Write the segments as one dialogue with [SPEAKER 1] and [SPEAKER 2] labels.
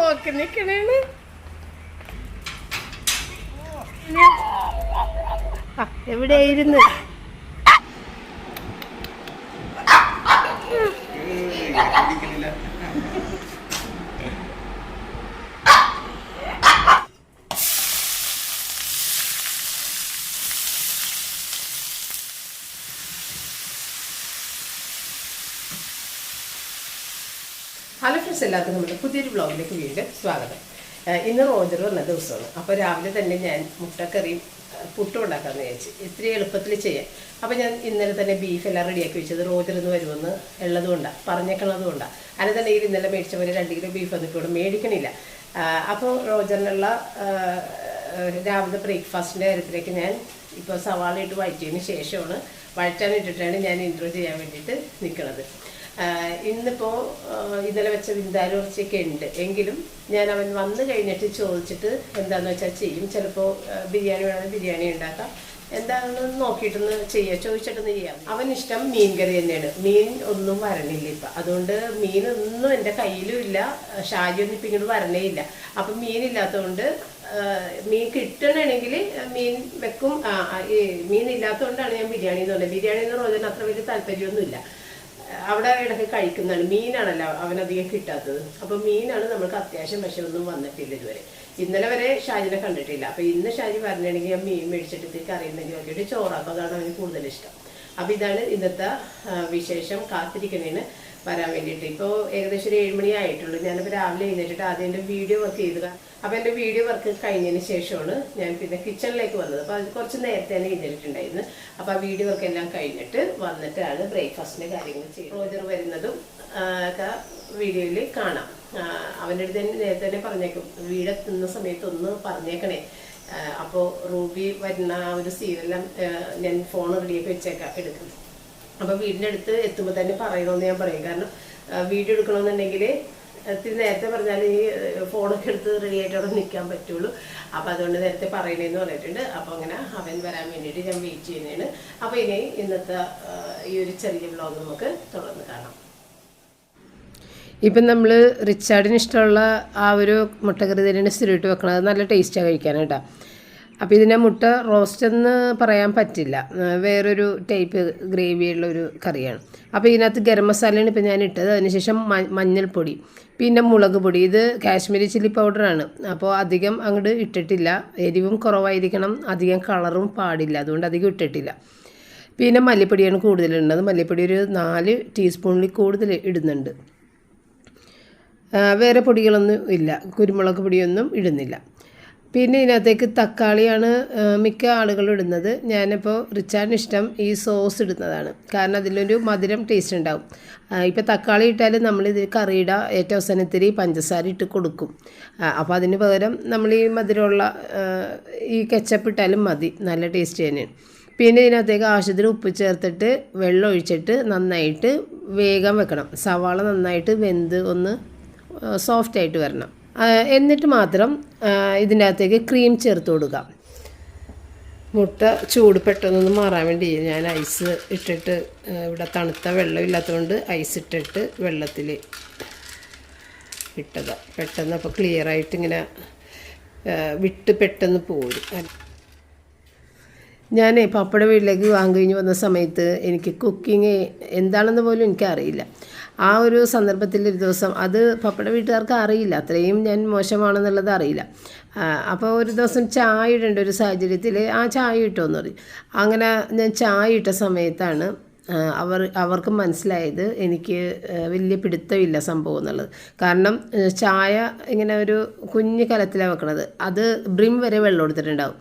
[SPEAKER 1] നോക്കി നിക്കണേണ്. എവിടെയായിരുന്നു? Hello friends, എല്ലാവർക്കും നമ്മുടെ പുതിയൊരു വ്ളോഗിലേക്ക് വീണ്ടും സ്വാഗതം. ഇന്ന് റോജർ വന്ന ദിവസമാണ്. അപ്പോൾ രാവിലെ തന്നെ ഞാൻ മുട്ടക്കറിയും പുട്ടും ഉണ്ടാക്കാമെന്ന് വിചാരിച്ചു. ഇത്തിരി എളുപ്പത്തിൽ ചെയ്യാം. അപ്പോൾ ഞാൻ ഇന്നലെ തന്നെ ബീഫ് എല്ലാം റെഡിയാക്കി വെച്ചത് റോജർ എന്ന് വരുമെന്ന് ഉള്ളതുകൊണ്ടാണ്, പറഞ്ഞേക്കണതുകൊണ്ടാണ്. അല്ലെന്നുണ്ടെങ്കിൽ ഇന്നലെ മേടിച്ച പോലെ 2 കിലോ ബീഫ് ഒന്നും ഇപ്പോൾ ഇവിടെ മേടിക്കണില്ല. അപ്പോൾ റോജറിനുള്ള രാവിലെ ബ്രേക്ക്ഫാസ്റ്റിൻ്റെ കാര്യത്തിലേക്ക് ഞാൻ ഇപ്പോൾ സവാള ഇട്ട് വഴറ്റിയതിന് ശേഷമാണ്, വഴറ്റാനിട്ടിട്ടാണ് ഞാൻ ഇൻട്രോ ചെയ്യാൻ വേണ്ടിയിട്ട് നിൽക്കുന്നത്. ഇന്നിപ്പോൾ ഇന്നലെ വെച്ച വിന്താലോർച്ചയൊക്കെ ഉണ്ട്. എങ്കിലും ഞാൻ അവൻ വന്നു കഴിഞ്ഞിട്ട് ചോദിച്ചിട്ട് എന്താണെന്ന് വെച്ചാൽ ചെയ്യും. ചിലപ്പോൾ ബിരിയാണി വേണമെങ്കിൽ ബിരിയാണി ഉണ്ടാക്കാം, എന്താണെന്ന് നോക്കിയിട്ടൊന്ന് ചെയ്യുക, ചോദിച്ചിട്ടൊന്ന് ചെയ്യാം. അവനിഷ്ടം മീൻ കറി തന്നെയാണ്. മീൻ ഒന്നും വരണില്ല ഇപ്പം, അതുകൊണ്ട് മീനൊന്നും എൻ്റെ കയ്യിലും ഇല്ല. ഷാജിയൊന്നും ഇപ്പം ഇങ്ങോട്ട് വരണേ ഇല്ല. അപ്പം മീനില്ലാത്തതുകൊണ്ട് മീൻ കിട്ടണമെങ്കിൽ മീൻ വെക്കും. മീൻ ഇല്ലാത്തതുകൊണ്ടാണ് ഞാൻ ബിരിയാണി എന്ന് പറഞ്ഞത്. ബിരിയാണി എന്ന് പറഞ്ഞാൽ അത്ര വലിയ താല്പര്യമൊന്നുമില്ല. അവിടെ ഇടയ്ക്ക് കഴിക്കുന്നതാണ്. മീനാണല്ലോ അവനധികം കിട്ടാത്തത്. അപ്പം മീനാണ് നമ്മൾക്ക് അത്യാവശ്യം, പക്ഷെ ഒന്നും വന്നിട്ടില്ല ഇതുവരെ. ഇന്നലെ വരെ ഷാജിനെ കണ്ടിട്ടില്ല. അപ്പം ഇന്ന് ഷാജി പറഞ്ഞിട്ടുണ്ടെങ്കിൽ ഞാൻ മീൻ മേടിച്ചിട്ട് കറിയുന്നെങ്കിൽ നോക്കിയിട്ട് ചോറാക്കും. അതാണ് അവന് കൂടുതൽ ഇഷ്ടം. അപ്പം ഇതാണ് ഇന്നത്തെ വിശേഷം. കാത്തിരിക്കുന്നതിന് വരാൻ വേണ്ടിയിട്ട്. ഇപ്പോൾ ഏകദേശം ഒരു 7 മണി ആയിട്ടുള്ളൂ. ഞാനിപ്പോൾ രാവിലെ എഴുന്നേറ്റിട്ട് ആദ്യം എൻ്റെ വീഡിയോ വർക്ക് ചെയ്തത്. അപ്പോൾ എൻ്റെ വീഡിയോ വർക്ക് കഴിഞ്ഞതിന് ശേഷമാണ് ഞാൻ പിന്നെ കിച്ചണിലേക്ക് വന്നത്. അപ്പോൾ അത് കുറച്ച് നേരത്തെ തന്നെ എഴുന്നേറ്റിട്ടുണ്ടായിരുന്നു. അപ്പോൾ ആ വീഡിയോ വർക്ക് എല്ലാം കഴിഞ്ഞിട്ട് വന്നിട്ടാണ് ബ്രേക്ക്ഫാസ്റ്റിൻ്റെ കാര്യങ്ങൾ ചെയ്യുന്നത്. റോജർ വരുന്നതും ഒക്കെ വീഡിയോയിൽ കാണാം. അവൻ്റെ അടുത്ത് തന്നെ നേരത്തെ തന്നെ പറഞ്ഞേക്കും, വീടെത്തുന്ന സമയത്ത് ഒന്ന് പറഞ്ഞേക്കണേ. അപ്പോൾ റൂബി വരുന്ന ആ ഒരു സീനെല്ലാം ഞാൻ ഫോൺ റെഡിയാക്കി വെച്ചേക്കാം, എടുക്കും. അപ്പോൾ വീടിൻ്റെ അടുത്ത് എത്തുമ്പോൾ തന്നെ പറയണമെന്ന് ഞാൻ പറയും. കാരണം വീഡിയോ എടുക്കണമെന്നുണ്ടെങ്കിൽ ഇത്തിരി നേരത്തെ പറഞ്ഞാൽ ഈ ഫോണൊക്കെ എടുത്ത് റെഡി ആയിട്ട് അവിടെ നിൽക്കാൻ പറ്റുള്ളൂ. അപ്പോൾ അതുകൊണ്ട് നേരത്തെ പറയണേന്ന് പറഞ്ഞിട്ടുണ്ട്. അപ്പോൾ അങ്ങനെ അവൻ വരാൻ വേണ്ടിയിട്ട് ഞാൻ വെയിറ്റ് ചെയ്യുന്നതാണ്. അപ്പോൾ ഇനി ഇന്നത്തെ ഈ ഒരു ചെറിയ വ്ലോഗ് നമുക്ക് തുടർന്ന് കാണാം. ഇപ്പം നമ്മൾ റിച്ചാർഡിന് ഇഷ്ടമുള്ള ആ ഒരു മുട്ടക്കറി തന്നെയാണ് സ്ഥിരമായിട്ട് വെക്കണത്. നല്ല ടേസ്റ്റാണ് കഴിക്കാനായിട്ടാ. അപ്പോൾ ഇതിനെ മുട്ട റോസ്റ്റ് എന്ന് പറയാൻ പറ്റില്ല, വേറൊരു ടൈപ്പ് ഗ്രേവിയുള്ളൊരു കറിയാണ്. അപ്പോൾ ഇതിനകത്ത് ഗരം മസാലയാണ് ഇപ്പോൾ ഞാൻ ഇട്ടത്. അതിനുശേഷം മഞ്ഞൾപ്പൊടി, പിന്നെ മുളക് പൊടി. ഇത് കാശ്മീരി ചില്ലി പൗഡറാണ്. അപ്പോൾ അധികം അങ്ങോട്ട് ഇട്ടിട്ടില്ല. എരിവും കുറവായിരിക്കണം, അധികം കളറും പാടില്ല, അതുകൊണ്ട് അധികം ഇട്ടിട്ടില്ല. പിന്നെ മല്ലിപ്പൊടിയാണ് കൂടുതലുള്ളത്. മല്ലിപ്പൊടി ഒരു 4 ടീസ്പൂണിൽ കൂടുതൽ ഇടുന്നുണ്ട്. വേറെ പൊടികളൊന്നും ഇല്ല, കുരുമുളക് പൊടിയൊന്നും ഇടുന്നില്ല. പിന്നെ ഇതിനകത്തേക്ക് തക്കാളിയാണ് മിക്ക ആളുകളും ഇടുന്നത്. ഞാനിപ്പോൾ റിച്ചാർഡിന് ഇഷ്ടം ഈ സോസ് ഇടുന്നതാണ്. കാരണം അതിലൊരു മധുരം ടേസ്റ്റ് ഉണ്ടാവും. ഇപ്പോൾ തക്കാളി ഇട്ടാലും നമ്മളിത് കറിയുടെ ഏറ്റവും അവസാനത്തിരി പഞ്ചസാര ഇട്ട് കൊടുക്കും. അപ്പോൾ അതിന് പകരം നമ്മൾ ഈ മധുരമുള്ള ഈ കെച്ചപ്പ് ഇട്ടാലും മതി, നല്ല ടേസ്റ്റ് തന്നെയാണ്. പിന്നെ ഇതിനകത്തേക്ക് ആവശ്യത്തിന് ഉപ്പ് ചേർത്തിട്ട് വെള്ളം ഒഴിച്ചിട്ട് നന്നായിട്ട് വേഗം വെക്കണം. സവാള നന്നായിട്ട് വെന്ത് ഒന്ന് സോഫ്റ്റായിട്ട് വരണം. എന്നിട്ട് മാത്രം ഇതിൻ്റെ അകത്തേക്ക് ക്രീം ചേർത്ത് കൊടുക്കാം. മുട്ട ചൂട് പെട്ടെന്നൊന്ന് മാറാൻ വേണ്ടി ഞാൻ ഐസ് ഇട്ടിട്ട്, ഇവിടെ തണുത്ത വെള്ളം ഇല്ലാത്തതുകൊണ്ട് ഐസ് ഇട്ടിട്ട് വെള്ളത്തിൽ ഇട്ടത്. പെട്ടെന്ന് അപ്പോൾ ക്ലിയറായിട്ട് ഇങ്ങനെ വിട്ട് പെട്ടെന്ന് പോരും. ഞാൻ പപ്പയുടെ വീട്ടിലേക്ക് കഴിഞ്ഞ് വന്ന സമയത്ത് എനിക്ക് കുക്കിങ് എന്താണെന്ന് പോലും എനിക്കറിയില്ല. ആ ഒരു സന്ദർഭത്തിൽ ഒരു ദിവസം, അത് പപ്പയുടെ വീട്ടുകാർക്ക് അറിയില്ല, അത്രയും ഞാൻ മോശമാണെന്നുള്ളത് അറിയില്ല. അപ്പോൾ ഒരു ദിവസം ചായ ഇടേണ്ട ഒരു സാഹചര്യത്തിൽ ആ ചായ ഇട്ടോന്ന് പറയും. അങ്ങനെ ഞാൻ ചായ ഇട്ട സമയത്താണ് അവർക്ക് മനസ്സിലായത് എനിക്ക് വലിയ പിടുത്തമില്ല സംഭവം എന്നുള്ളത്. കാരണം ചായ ഇങ്ങനെ ഒരു കുഞ്ഞു കലത്തിലാണ് വെക്കണത്. അത് ബ്രിം വരെ വെള്ളം എടുത്തിട്ടുണ്ടാവും.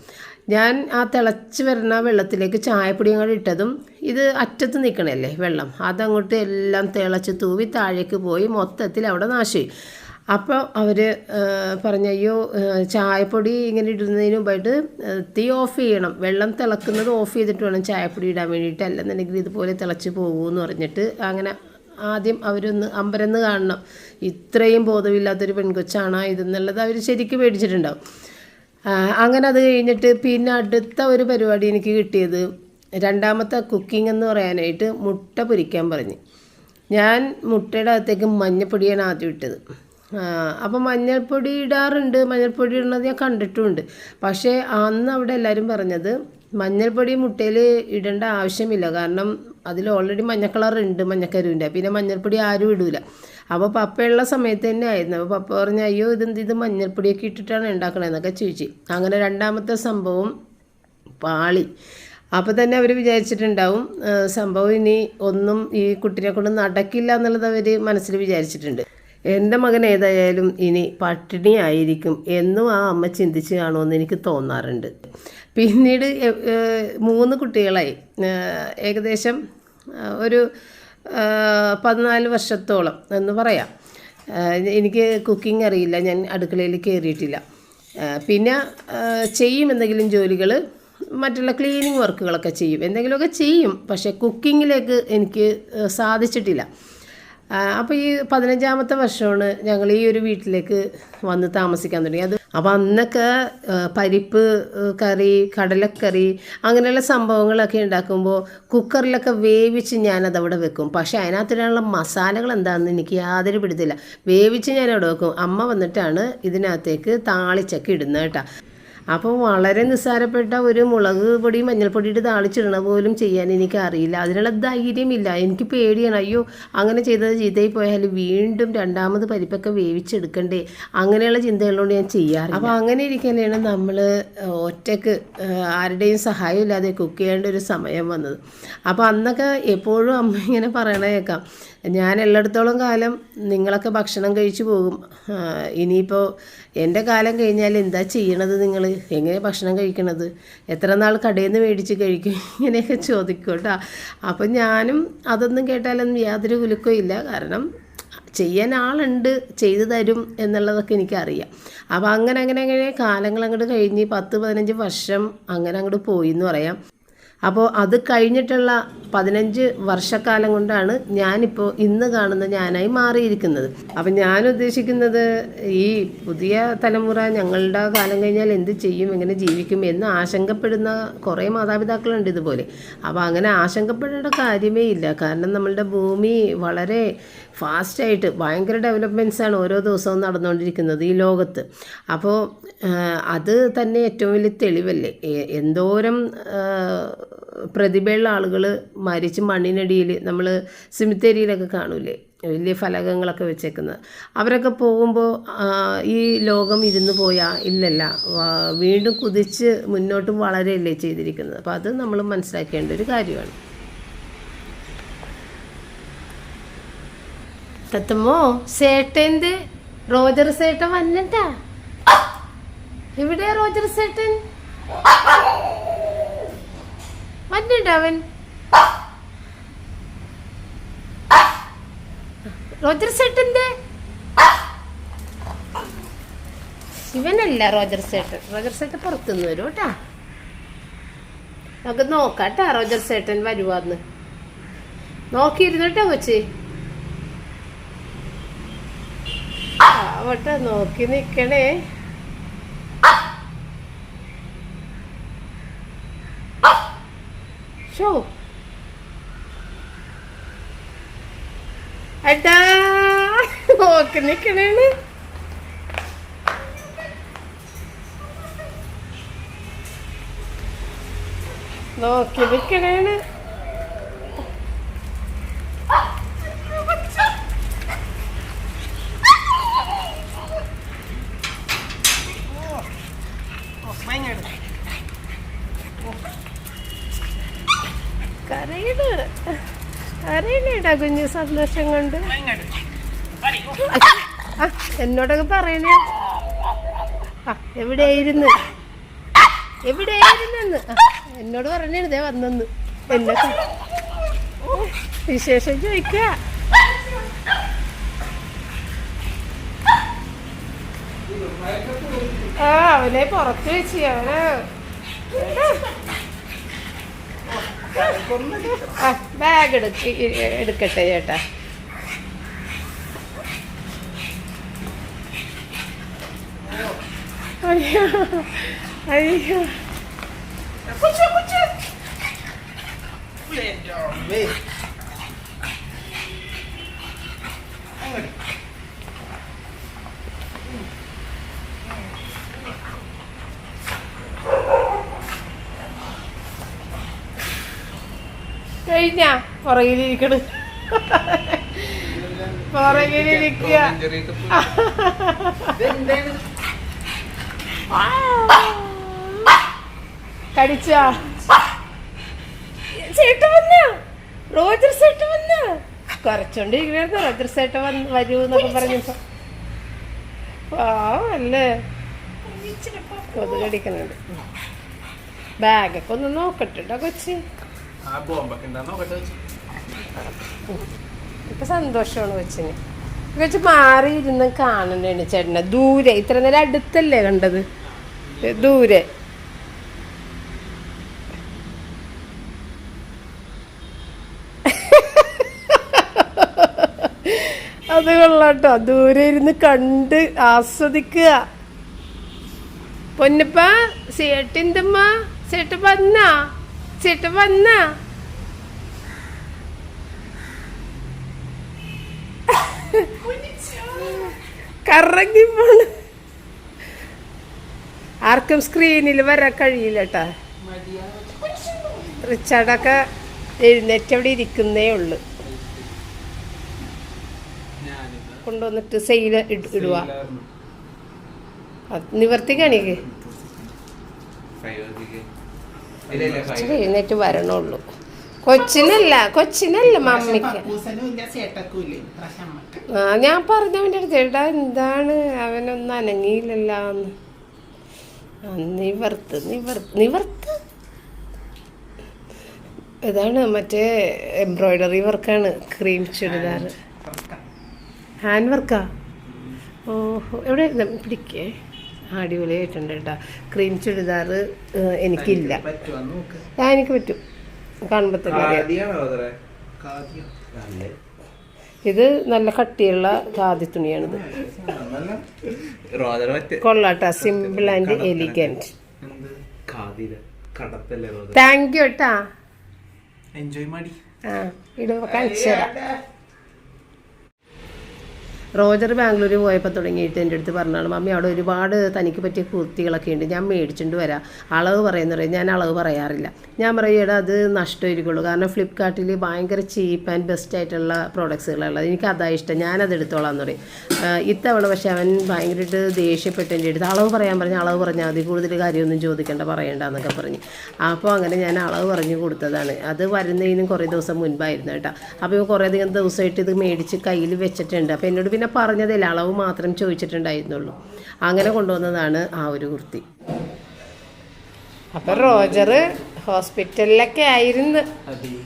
[SPEAKER 1] ഞാൻ ആ തിളച്ച് വരുന്ന വെള്ളത്തിലേക്ക് ചായപ്പൊടി അങ്ങോട്ട് ഇട്ടതും ഇത് അറ്റത്ത് നിൽക്കണല്ലേ വെള്ളം, അതങ്ങോട്ട് എല്ലാം തിളച്ച് തൂവി താഴേക്ക് പോയി മൊത്തത്തിൽ അവിടെ നാശമായി. അപ്പോൾ അവർ പറഞ്ഞു, അയ്യോ ചായപ്പൊടി ഇങ്ങനെ ഇടുന്നതിന് മുമ്പായിട്ട് തീ ഓഫ് ചെയ്യണം, വെള്ളം തിളക്കുന്നത് ഓഫ് ചെയ്തിട്ട് വേണം ചായപ്പൊടി ഇടാൻ വേണ്ടിയിട്ട്, അല്ലെന്നുണ്ടെങ്കിൽ ഇതുപോലെ തിളച്ച് പോകുമെന്ന് പറഞ്ഞിട്ട് അങ്ങനെ ആദ്യം അവരൊന്ന് അമ്പരന്ന് കാണണം. ഇത്രയും ബോധമില്ലാത്തൊരു പെൺകൊച്ചാണോ ഇതെന്നുള്ളത് അവർ ശരിക്കും പേടിച്ചിട്ടുണ്ടാവും. അങ്ങനെ അത് കഴിഞ്ഞിട്ട് പിന്നെ അടുത്ത ഒരു പരിപാടി എനിക്ക് കിട്ടിയത്, രണ്ടാമത്തെ കുക്കിംഗ് എന്ന് പറയാനായിട്ട് മുട്ട പൊരിക്കാൻ പറഞ്ഞ്. ഞാൻ മുട്ടയുടെ അകത്തേക്ക് മഞ്ഞപ്പൊടിയാണ് ആദ്യം ഇട്ടത്. അപ്പോൾ മഞ്ഞൾപ്പൊടി ഇടാറുണ്ട്, മഞ്ഞൾപ്പൊടി ഇടുന്നത് ഞാൻ കണ്ടിട്ടുമുണ്ട്. പക്ഷേ അന്ന് അവിടെ എല്ലാവരും പറഞ്ഞത് മഞ്ഞൾപ്പൊടി മുട്ടയിൽ ഇടേണ്ട ആവശ്യമില്ല, കാരണം അതിൽ ഓൾറെഡി മഞ്ഞ കളറുണ്ട്, മഞ്ഞക്കരുവിൻ്റെ, പിന്നെ മഞ്ഞൾപ്പൊടി ആരും ഇടൂല. അപ്പോൾ പപ്പയുള്ള സമയത്ത് തന്നെ ആയിരുന്നു. അപ്പോൾ പപ്പ പറഞ്ഞു അയ്യോ ഇത് മഞ്ഞൾപ്പൊടിയൊക്കെ ഇട്ടിട്ടാണ് ഉണ്ടാക്കണതെന്നൊക്കെ ചോദിച്ചു. അങ്ങനെ രണ്ടാമത്തെ സംഭവം പാളി. അപ്പോൾ തന്നെ അവർ വിചാരിച്ചിട്ടുണ്ടാവും സംഭവം ഇനി ഒന്നും ഈ കുട്ടിനെ കൊണ്ട് നടക്കില്ല എന്നുള്ളത് അവർ മനസ്സിൽ വിചാരിച്ചിട്ടുണ്ട്. എൻ്റെ മകൻ ഏതായാലും ഇനി പട്ടിണി ആയിരിക്കും എന്നും ആ അമ്മ ചിന്തിച്ച് കാണുമെന്ന് എനിക്ക് തോന്നാറുണ്ട്. പിന്നീട് 3 കുട്ടികളായി. ഏകദേശം ഒരു 14 വർഷത്തോളം എന്ന് പറയാം. എനിക്ക് കുക്കിംഗ് അറിയില്ല, ഞാൻ അടുക്കളയിൽ കയറിയിട്ടില്ല. പിന്നെ ചെയ്യും എന്തെങ്കിലും ജോലികൾ, മറ്റുള്ള ക്ലീനിങ് വർക്കുകളൊക്കെ ചെയ്യും, എന്തെങ്കിലുമൊക്കെ ചെയ്യും. പക്ഷേ കുക്കിങ്ങിലേക്ക് എനിക്ക് സാധിച്ചിട്ടില്ല. അപ്പോൾ ഈ 15ാമത്തെ വർഷമാണ് ഞങ്ങൾ ഈ ഒരു വീട്ടിലേക്ക് വന്ന് താമസിക്കാൻ തുടങ്ങി. അപ്പോൾ അന്നൊക്കെ പരിപ്പ് കറി, കടലക്കറി അങ്ങനെയുള്ള സംഭവങ്ങളൊക്കെ ഉണ്ടാക്കുമ്പോൾ കുക്കറിലൊക്കെ വേവിച്ച് ഞാനതവിടെ വെക്കും. പക്ഷേ അതിനകത്തിനുള്ള മസാലകൾ എന്താണെന്ന് എനിക്ക് യാതൊരു പിടുത്തില്ല. വേവിച്ച് ഞാനവിടെ വെക്കും. അമ്മ വന്നിട്ടാണ് ഇതിനകത്തേക്ക് താളിച്ചൊക്കെ ഇടുന്നത് കേട്ടോ. അപ്പോൾ വളരെ നിസ്സാരപ്പെട്ട ഒരു മുളക് പൊടി മഞ്ഞൾപ്പൊടിയിട്ട് താളിച്ചിടണ പോലും ചെയ്യാൻ എനിക്കറിയില്ല. അതിനുള്ള ധൈര്യമില്ല. എനിക്ക് പേടിയാണ്. അയ്യോ അങ്ങനെ ചെയ്തത് ചീത്തയിൽ പോയാൽ വീണ്ടും രണ്ടാമത് പരിപ്പൊക്കെ വേവിച്ചെടുക്കണ്ടേ, അങ്ങനെയുള്ള ചിന്തകളുകൊണ്ട് ഞാൻ ചെയ്യാറില്ല. അപ്പോൾ അങ്ങനെ ഇരിക്കലാണ് നമ്മൾ ഒറ്റയ്ക്ക് ആരുടെയും സഹായം ഇല്ലാതെ കുക്ക് ചെയ്യേണ്ട ഒരു സമയം വന്നത്. അപ്പോൾ അന്നൊക്കെ എപ്പോഴും അമ്മ ഇങ്ങനെ പറയണ കേൾക്കാം, ഞാൻ എല്ലായിടത്തോളം കാലം നിങ്ങളൊക്കെ ഭക്ഷണം കഴിച്ചു പോകും, ഇനിയിപ്പോൾ എൻ്റെ കാലം കഴിഞ്ഞാൽ എന്താ ചെയ്യണത്, നിങ്ങൾ എങ്ങനെ ഭക്ഷണം കഴിക്കണത്, എത്ര നാൾ കടയിൽ നിന്ന് മേടിച്ച് കഴിക്കും, ഇങ്ങനെയൊക്കെ ചോദിക്കും കേട്ടോ. അപ്പം ഞാനും അതൊന്നും കേട്ടാലൊന്നും യാതൊരു കുലുക്കവും ഇല്ല, കാരണം ചെയ്യാൻ ആളുണ്ട്, ചെയ്തു തരും എന്നുള്ളതൊക്കെ എനിക്കറിയാം. അപ്പോൾ അങ്ങനെ കാലങ്ങൾ അങ്ങോട്ട് കഴിഞ്ഞ് 10-15 വർഷം അങ്ങനെ അങ്ങോട്ട് പോയി എന്ന് പറയാം. അപ്പോൾ അത് കഴിഞ്ഞിട്ടുള്ള 15 വർഷക്കാലം കൊണ്ടാണ് ഞാനിപ്പോൾ ഇന്ന് കാണുന്ന ഞാനായി മാറിയിരിക്കുന്നത്. അപ്പം ഞാൻ ഉദ്ദേശിക്കുന്നത് ഈ പുതിയ തലമുറ ഞങ്ങളുടെ കാലം കഴിഞ്ഞാൽ എന്ത് ചെയ്യും, എങ്ങനെ ജീവിക്കും എന്ന് ആശങ്കപ്പെടുന്ന കുറേ മാതാപിതാക്കളുണ്ട് ഇതുപോലെ. അപ്പോൾ അങ്ങനെ ആശങ്കപ്പെടേണ്ട കാര്യമേ ഇല്ല, കാരണം നമ്മളുടെ ഭൂമി വളരെ ഫാസ്റ്റായിട്ട് ഭയങ്കര ഡെവലപ്മെൻറ്റ്സാണ് ഓരോ ദിവസവും നടന്നുകൊണ്ടിരിക്കുന്നത് ഈ ലോകത്ത്. അപ്പോൾ അത് തന്നെ ഏറ്റവും വലിയ തെളിവല്ലേ. എന്തോരം പ്രതിഭയുള്ള ആളുകൾ മരിച്ച് മണ്ണിനടിയിൽ നമ്മൾ സിമിത്തേരിയിലൊക്കെ കാണൂലേ വലിയ ഫലകങ്ങളൊക്കെ വെച്ചേക്കുന്നത്, അവരൊക്കെ പോകുമ്പോൾ ഈ ലോകം ഇരുന്ന് പോയാൽ ഇല്ലല്ല, വീണ്ടും കുതിച്ച് മുന്നോട്ട് വളരെയല്ലേ ചെയ്തിരിക്കുന്നത്. അപ്പോൾ അത് നമ്മൾ മനസ്സിലാക്കേണ്ട ഒരു കാര്യമാണ്. തത്തമ്മോ സേട്ടൻ്റെ റോജർ സേട്ടൻ വന്നിട്ടാ? എവിടെയാ റോജർ സേട്ടൻ? വന്നിട്ട് അവൻ റോജർ സേട്ടൻ്റെ ഇവനല്ല റോജർ സേട്ടൻ. റോജർ സേട്ടൻ പുറത്തുനിന്ന് വരും കേട്ടാ. നമുക്ക് നോക്കാട്ടാ റോജർ സേട്ടൻ വരുവാന്ന് നോക്കിയിരുന്നോട്ടാ കൊച്ചി. ആവട്ടെ, നോക്കി നിക്കണേ. ഷോ അടാ നോക്കി നിക്കണേണ്. നോക്കി നിക്കണേണ്. കരയില്ലേടാ കുഞ്ഞു സന്തോഷം കൊണ്ട്. എന്നോടൊക്കെ പറയണേ. എവിടെയായിരുന്നു എന്നോട് പറഞ്ഞിരുന്നേ വന്നെന്ന്. എന്നെ വിശേഷം ചോദിക്കുക. അവനെ പുറത്ത് വെച്ച് അവന് ബാഗ് എടുക്കട്ടെ ചേട്ടാ. അയ്യോ അയ്യോ കഴിഞ്ഞ പുറകിലിരിക്കണ്, പുറകിലിരിക്കുക. കടിച്ച ചേട്ട വന്ന റോജർ ചേട്ട വന്ന കുറച്ചോണ്ടിരിക്കണായിരുന്നു. റോജർ ചേട്ട വരൂ എന്നൊക്കെ പറഞ്ഞപ്പോ അല്ലേ കൊതുക് കടിക്കുന്നുണ്ട്. ബാഗൊക്കെ ഒന്ന് നോക്കട്ടെട്ടോ കൊച്ചി. ഇപ്പൊ സന്തോഷമാണ് കൊച്ചിന്. കൊച്ച് മാറിയിരുന്ന് കാണണ്ടാണ് ചേട്ടനെ ദൂരെ. ഇത്ര നേരം അടുത്തല്ലേ കണ്ടത്, ദൂരെ. അത് കൊള്ളാട്ടോ, ദൂരെ ഇരുന്ന് കണ്ട് ആസ്വദിക്കുക. പൊന്നപ്പ ചേട്ടിന്തമ്മ ചേട്ട വന്ന ചേട്ട വന്ന കറങ്ങി പോണ്. ആർക്കും സ്ക്രീനിൽ വരാൻ കഴിയില്ലട്ടാ. റിച്ചാർഡൊക്കെ എഴുന്നേറ്റ് അവിടെ ഇരിക്കുന്നേ ഉള്ളു. കൊണ്ടുവന്നിട്ട് സെയില് ഇടുക. നിവർത്തി കാണിക്ക്. എഴുന്നേറ്റ് വരണുള്ളൂ. കൊച്ചിനല്ല മമ്മിക്ക്. ഞാൻ പറഞ്ഞവൻ്റെ അടുത്ത് ചേട്ടാ എന്താണ് അവനൊന്നും അനങ്ങിയില്ലല്ലാന്ന്. നിവർത്ത് ഇതാണ് മറ്റേ എംബ്രോയിഡറി വർക്കാണ്. ക്രീം ചുരിദാർ ഹാൻഡ് വർക്കാ. ഓഹോ എവിടെ പിടിക്കേ. അടിപൊളിയായിട്ടുണ്ട് കേട്ടോ. ക്രീം ചുരിദാർ എനിക്കില്ല. എനിക്ക് പറ്റും കാണുമ്പോ തന്നെ. ഇത് നല്ല കട്ടിയുള്ള ഖാദി തുണിയാണിത്. കൊള്ളാട്ടാ, simple and elegant. Thank you കേട്ടാ. ഇടുക കാണിച്ചു തരാം. റോജർ ബാംഗ്ലൂർ പോയപ്പോൾ തുടങ്ങിയിട്ട് എൻ്റെ അടുത്ത് പറഞ്ഞാണ്, മമ്മി അവിടെ ഒരുപാട് തനിക്ക് പറ്റിയ കുർത്തികളൊക്കെ ഉണ്ട്, ഞാൻ മേടിച്ചുകൊണ്ട് വരാം. അളവ് പറയുന്നത് ഞാൻ അളവ് പറയാറില്ല. ഞാൻ പറയും എടാ അത് നഷ്ടമായിരിക്കുള്ളൂ, കാരണം ഫ്ലിപ്കാർട്ടിൽ ഭയങ്കര ചീപ്പ് ആൻഡ് ബെസ്റ്റ് ആയിട്ടുള്ള പ്രോഡക്ട്സുകളുള്ളത്, എനിക്ക് അതാ ഇഷ്ടം, ഞാനത് എടുത്തോളാന്ന് പറയും. ഇത്തവണ പക്ഷേ അവൻ ഭയങ്കരമായിട്ട് ദേഷ്യപ്പെട്ട് എൻ്റെ അടുത്ത് അളവ് പറയാൻ പറഞ്ഞ് അളവ് പറഞ്ഞാൽ മതി, കൂടുതൽ കാര്യമൊന്നും ചോദിക്കേണ്ട പറയണ്ട എന്നൊക്കെ പറഞ്ഞ്. അപ്പോൾ അങ്ങനെ ഞാൻ അളവ് പറഞ്ഞു കൊടുത്തതാണ്. അത് വരുന്നതിനും കുറേ ദിവസം മുൻപായിരുന്നു കേട്ടോ. അപ്പോൾ കുറേ അധികം ദിവസമായിട്ട് ഇത് മേടിച്ച് കയ്യിൽ വെച്ചിട്ടുണ്ട്. അപ്പോൾ എന്നോട് പിന്നെ പറഞ്ഞതില്ല, അളവ് മാത്രം ചോദിച്ചിട്ടുണ്ടായിരുന്നുള്ളൂ. അങ്ങനെ കൊണ്ടുവന്നതാണ് ആ ഒരു കുർത്തി. അപ്പം റോജർ ഹോസ്പിറ്റലിലൊക്കെ ആയിരുന്നു